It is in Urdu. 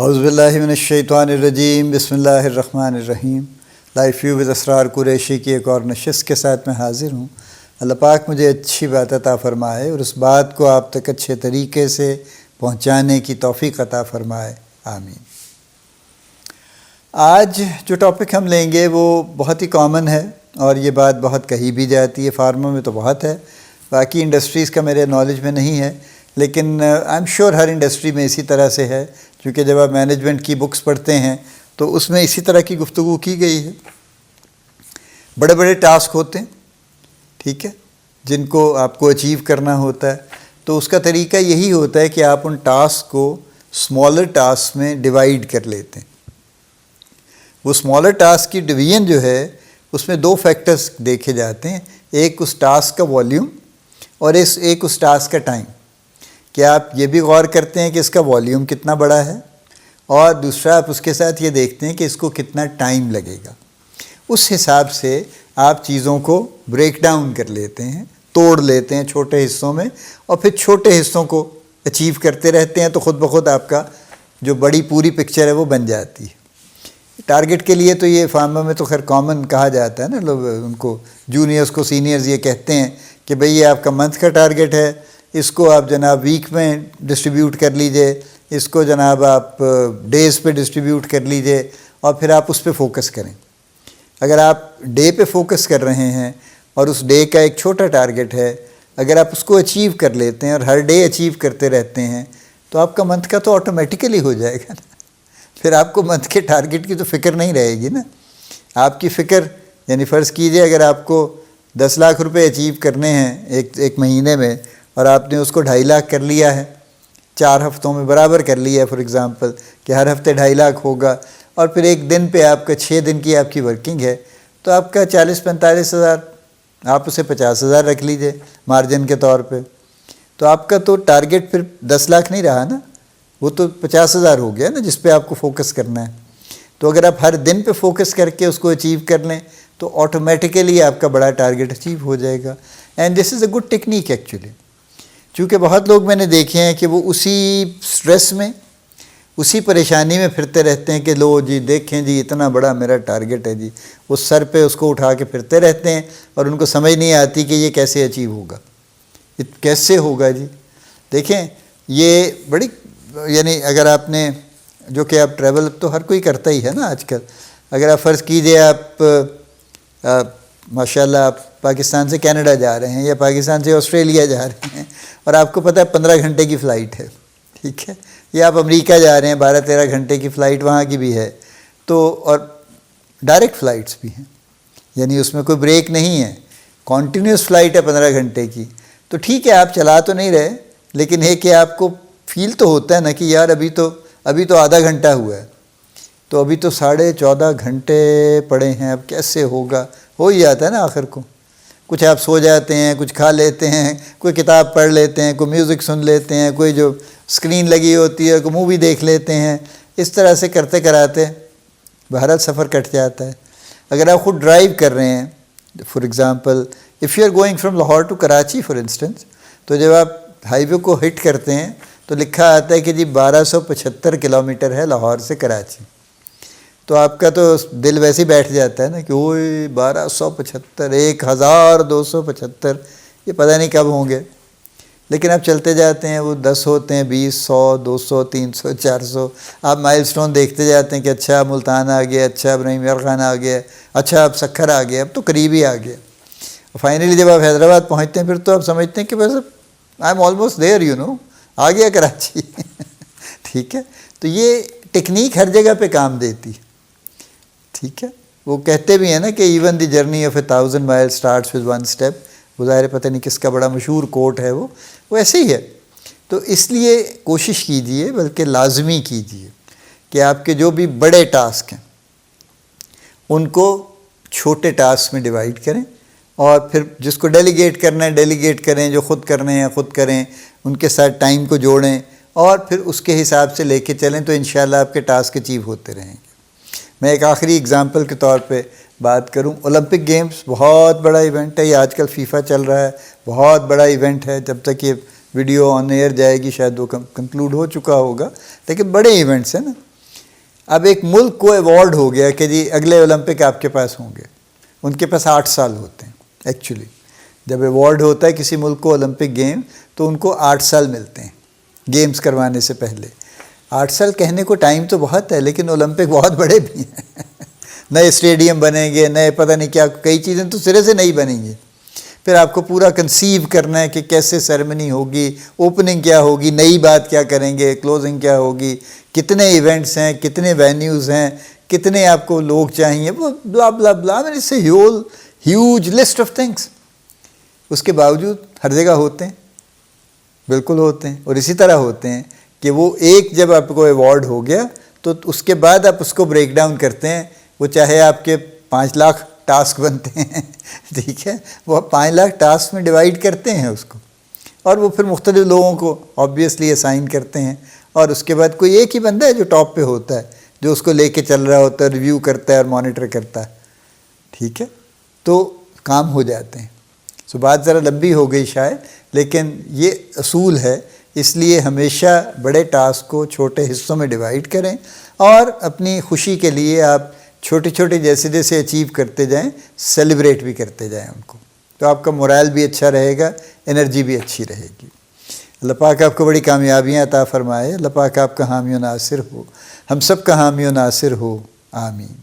اعوذ باللہ من الشیطان الرجیم، بسم اللہ الرحمن الرحیم۔ لائف ویو ود اسرار قریشی کی ایک اور نشست کے ساتھ میں حاضر ہوں۔ اللہ پاک مجھے اچھی بات عطا فرمائے اور اس بات کو آپ تک اچھے طریقے سے پہنچانے کی توفیق عطا فرمائے، آمین۔ آج جو ٹاپک ہم لیں گے وہ بہت ہی کامن ہے اور یہ بات بہت کہی بھی جاتی ہے، فارما میں تو بہت ہے، باقی انڈسٹریز کا میرے نالج میں نہیں ہے، لیکن I am sure Hare industry میں اسی طرح سے ہے، کیونکہ جب آپ مینجمنٹ کی بکس پڑھتے ہیں تو اس میں اسی طرح کی گفتگو کی گئی ہے۔ بڑے بڑے ٹاسک ہوتے ہیں، ٹھیک ہے، جن کو آپ کو اچیو کرنا ہوتا ہے، تو اس کا طریقہ یہی ہوتا ہے کہ آپ ان ٹاسک کو اسمالر ٹاسک میں ڈیوائیڈ کر لیتے ہیں۔ وہ اسمالر ٹاسک کی ڈویژن جو ہے اس میں دو فیکٹرز دیکھے جاتے ہیں، ایک اس ٹاسک کا والیوم اور ایک اس ٹاسک کا ٹائم۔ کیا آپ یہ بھی غور کرتے ہیں کہ اس کا والیوم کتنا بڑا ہے، اور دوسرا آپ اس کے ساتھ یہ دیکھتے ہیں کہ اس کو کتنا ٹائم لگے گا۔ اس حساب سے آپ چیزوں کو بریک ڈاؤن کر لیتے ہیں، توڑ لیتے ہیں چھوٹے حصوں میں، اور پھر چھوٹے حصوں کو اچیو کرتے رہتے ہیں، تو خود بخود آپ کا جو بڑی پوری پکچر ہے وہ بن جاتی ہے۔ ٹارگٹ کے لیے تو یہ فارما میں تو خیر کامن کہا جاتا ہے نا، لوگ ان کو جونیئرز کو سینئرز یہ کہتے ہیں کہ بھئی یہ آپ کا منتھ کا ٹارگٹ ہے، اس کو آپ جناب ویک میں ڈسٹریبیوٹ کر لیجئے، اس کو جناب آپ ڈیز پہ ڈسٹریبیوٹ کر لیجئے، اور پھر آپ اس پہ فوکس کریں۔ اگر آپ ڈے پہ فوکس کر رہے ہیں اور اس ڈے کا ایک چھوٹا ٹارگٹ ہے، اگر آپ اس کو اچیو کر لیتے ہیں اور ہر ڈے اچیو کرتے رہتے ہیں، تو آپ کا منتھ کا تو آٹومیٹیکلی ہو جائے گا نا۔ پھر آپ کو منتھ کے ٹارگٹ کی تو فکر نہیں رہے گی نا۔ آپ کی فکر، یعنی فرض کیجئے اگر آپ کو 10 لاکھ روپے اچیو کرنے ہیں ایک مہینے میں، اور آپ نے اس کو 2.5 لاکھ کر لیا ہے، 4 ہفتوں میں برابر کر لیا ہے، فار ایگزامپل کہ ہر ہفتے 2.5 لاکھ ہوگا، اور پھر ایک دن پہ آپ کا 6 دن کی آپ کی ورکنگ ہے، تو آپ کا 40-45 ہزار، آپ اسے 50 ہزار رکھ لیجئے مارجن کے طور پہ، تو آپ کا تو ٹارگٹ پھر 10 لاکھ نہیں رہا نا، وہ تو 50 ہزار ہو گیا نا جس پہ آپ کو فوکس کرنا ہے۔ تو اگر آپ ہر دن پہ فوکس کر کے اس کو اچیو کر لیں تو آٹومیٹیکلی آپ کا بڑا ٹارگٹ اچیو ہو جائے گا۔ And this is a good technique actually, چونکہ بہت لوگ میں نے دیکھے ہیں کہ وہ اسی سٹریس میں، اسی پریشانی میں پھرتے رہتے ہیں کہ لو جی دیکھیں جی اتنا بڑا میرا ٹارگٹ ہے جی، اس سر پہ اس کو اٹھا کے پھرتے رہتے ہیں، اور ان کو سمجھ نہیں آتی کہ یہ کیسے اچیو ہوگا، کیسے ہوگا جی۔ دیکھیں یہ بڑی، یعنی اگر آپ نے، جو کہ آپ ٹریول تو ہر کوئی کرتا ہی ہے نا آج کل، اگر آپ فرض کیجئے آپ ماشاءاللہ آپ پاکستان سے کینیڈا جا رہے ہیں یا پاکستان سے آسٹریلیا جا رہے ہیں، اور آپ کو پتہ ہے 15 گھنٹے کی فلائٹ ہے، ٹھیک ہے، یا آپ امریکہ جا رہے ہیں 12-13 گھنٹے کی فلائٹ وہاں کی بھی ہے، تو اور ڈائریکٹ فلائٹس بھی ہیں، یعنی اس میں کوئی بریک نہیں ہے، کنٹینیوس فلائٹ ہے 15 گھنٹے کی، تو ٹھیک ہے آپ چلا تو نہیں رہے، لیکن ہے کہ آپ کو فیل تو ہوتا ہے نا کہ یار ابھی تو آدھا گھنٹہ ہوا ہے، تو ابھی تو 14.5 گھنٹے پڑے ہیں، اب کیسے ہوگا، ہو ہی جاتا ہے نا آخر کو۔ کچھ آپ سو جاتے ہیں، کچھ کھا لیتے ہیں، کوئی کتاب پڑھ لیتے ہیں، کوئی میوزک سن لیتے ہیں، کوئی جو اسکرین لگی ہوتی ہے کوئی مووی دیکھ لیتے ہیں، اس طرح سے کرتے کراتے بہرحال سفر کٹ جاتا ہے۔ اگر آپ خود ڈرائیو کر رہے ہیں، for example if you are going from Lahore to Karachi for instance, تو جب آپ ہائی وے کو ہٹ کرتے ہیں تو لکھا آتا ہے کہ جی 1275 کلومیٹر ہے لاہور سے کراچی، تو آپ کا تو دل ویسے ہی بیٹھ جاتا ہے نا کہ اوئے 1275، 1275، یہ پتہ نہیں کب ہوں گے، لیکن آپ چلتے جاتے ہیں، وہ 10 ہوتے ہیں، 20، 100، 200، 300، 400، آپ مائل سٹون دیکھتے جاتے ہیں کہ اچھا ملتان آ گیا، اچھا ابراہیم یار خان آ گیا، اچھا اب سکھر آ گیا، اب تو قریب ہی آ گیا۔ فائنلی جب آپ حیدرآباد پہنچتے ہیں پھر تو آپ سمجھتے ہیں کہ بس آئی ایم آلموسٹ دیئر، آ گیا کراچی۔ ٹھیک ہے، تو یہ ٹیکنیک ہر جگہ پہ کام دیتی ہے، ٹھیک ہے۔ وہ کہتے بھی ہیں نا کہ even the journey of 1000 miles starts with one step، وہ ظاہر پتہ نہیں کس کا بڑا مشہور کوٹ ہے، وہ ایسے ہی ہے۔ تو اس لیے کوشش کیجئے، بلکہ لازمی کیجئے کہ آپ کے جو بھی بڑے ٹاسک ہیں ان کو چھوٹے ٹاسک میں ڈیوائیڈ کریں، اور پھر جس کو ڈیلیگیٹ کرنا ہے ڈیلیگیٹ کریں، جو خود کرنے ہیں خود کریں، ان کے ساتھ ٹائم کو جوڑیں، اور پھر اس کے حساب سے لے کے چلیں، تو انشاءاللہ آپ کے ٹاسک اچیو ہوتے رہیں گے۔ میں ایک آخری اگزامپل کے طور پہ بات کروں، اولمپک گیمز بہت بڑا ایونٹ ہے، یہ آج کل فیفا چل رہا ہے، بہت بڑا ایونٹ ہے، جب تک یہ ویڈیو آن ایئر جائے گی شاید وہ کنکلوڈ ہو چکا ہوگا، لیکن بڑے ایونٹس ہیں نا۔ اب ایک ملک کو ایوارڈ ہو گیا کہ جی اگلے اولمپک آپ کے پاس ہوں گے. ان کے پاس 8 سال ہوتے ہیں ایکچولی. جب ایوارڈ ہوتا ہے کسی ملک کو اولمپک گیم تو ان کو 8 سال ملتے ہیں گیمز کروانے سے پہلے. 8 سال کہنے کو ٹائم تو بہت ہے، لیکن اولمپک بہت بڑے بھی ہیں. نئے اسٹیڈیم بنیں گے، نئے پتہ نہیں کیا، کئی چیزیں تو سرے سے نہیں بنیں گی. پھر آپ کو پورا کنسیو کرنا ہے کہ کیسے سیرمنی ہوگی، اوپننگ کیا ہوگی، نئی بات کیا کریں گے، کلوزنگ کیا ہوگی، کتنے ایونٹس ہیں، کتنے وینیوز ہیں، کتنے آپ کو لوگ چاہیے، وہ blah blah blah. It's a huge list of things. اس کے باوجود ہر جگہ ہوتے ہیں، بالکل ہوتے ہیں. اور اسی طرح ہوتے ہیں کہ وہ ایک جب آپ کو ایوارڈ ہو گیا تو اس کے بعد آپ اس کو بریک ڈاؤن کرتے ہیں. وہ چاہے آپ کے 5 لاکھ ٹاسک بنتے ہیں، ٹھیک ہے، وہ 5 لاکھ ٹاسک میں ڈیوائیڈ کرتے ہیں اس کو، اور وہ پھر مختلف لوگوں کو آبویسلی اسائن کرتے ہیں. اور اس کے بعد کوئی ایک ہی بندہ ہے جو ٹاپ پہ ہوتا ہے، جو اس کو لے کے چل رہا ہوتا ہے، ریویو کرتا ہے اور مانیٹر کرتا ہے. ٹھیک ہے، تو کام ہو جاتے ہیں. سو بات ذرا لمبی ہو گئی شاید، لیکن یہ اصول ہے. اس لیے ہمیشہ بڑے ٹاسک کو چھوٹے حصوں میں ڈیوائیڈ کریں، اور اپنی خوشی کے لیے آپ چھوٹے چھوٹے جیسے جیسے اچیو کرتے جائیں، سیلیبریٹ بھی کرتے جائیں ان کو. تو آپ کا مورائل بھی اچھا رہے گا، انرجی بھی اچھی رہے گی. اللہ پاک آپ کو بڑی کامیابیاں عطا فرمائے. اللہ پاک آپ کا حامی و ناصر ہو، ہم سب کا حامی و ناصر ہو. آمین.